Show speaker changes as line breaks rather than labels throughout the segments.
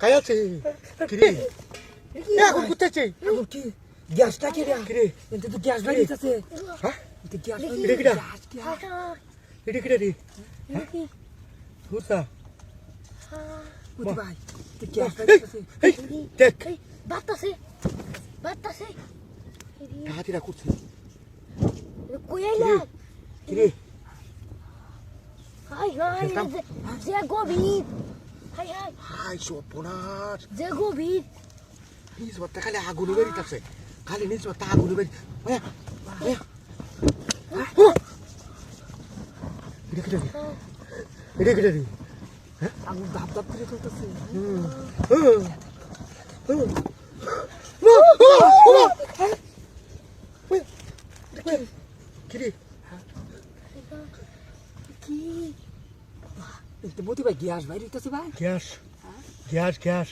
কায়াছে কিরে এখন কোথায়
এখন কি গ্যাসটা কি রে কিরে এতে তো গ্যাস বেরিয়েছে
হ্যাঁ
এতে গ্যাস
এটা কিরা
গ্যাস
এটা কিরা রে হুসা
ওতে ভাই এতে গ্যাস বেরিয়েছে
এই দেখ
বাতাসে
হাতিরা করছে
কই আইলা
কিরে
হাই যে গভীর হাই
হাই সপনার
যে গভীর
নিজ বাতা খালি আগুন বেরিতেছে খালি নিজ বাতা আগুন বেরি এটা কিরা রে
আগুন ধাপ ধাপ করে চলতেছে
কিরে
কি এতে মতি ভাই গ্যাস বেরিয়েছে ভাই
gas gas gas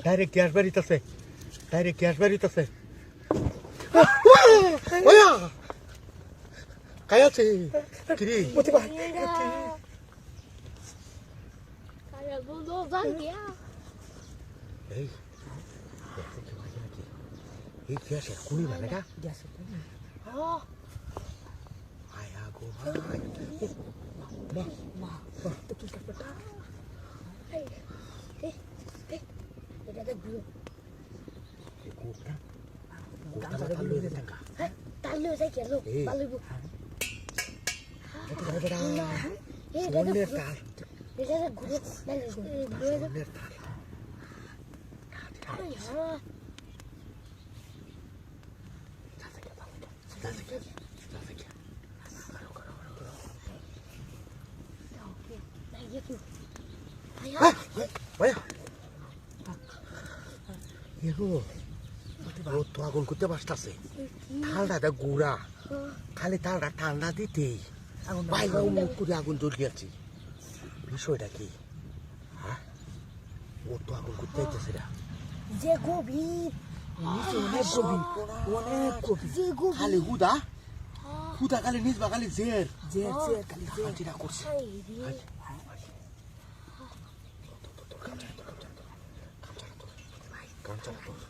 direct gas বেরিতেছে কায়াছে কিরে
মতি ভাই
কারা বলো জানিয়া
এই এই গ্যাস এখনই ভাবে না
গ্যাস
আয়া গো ভাই
মা তো কি কাপড়টা
এটা দেখবো
কোটা
গাঞ্জা
তালু
বেরিয়ে
টাকা
তাহলে যাই কেন ভালো
সোনের তাল
এটা ঘুরে
সোনের তাল তো আগুন করতে পারতাছে ঠান্ডাটা গুড়া খালি ঠান্ডা ঠান্ডা দিতেই বাইরে মুখ করে আগুন জ্বলিয়ে আছে বিষয়টা কি হ্যাঁ ও তো আগুন করতে চাইতেছে না
যে গভীর
অনেক গভীর
যে গভীর
খালি হুদা হুদা খালি নিজ বা খালি জের
খালি যে
হাজিরা করছে কাঞ্চনা তোর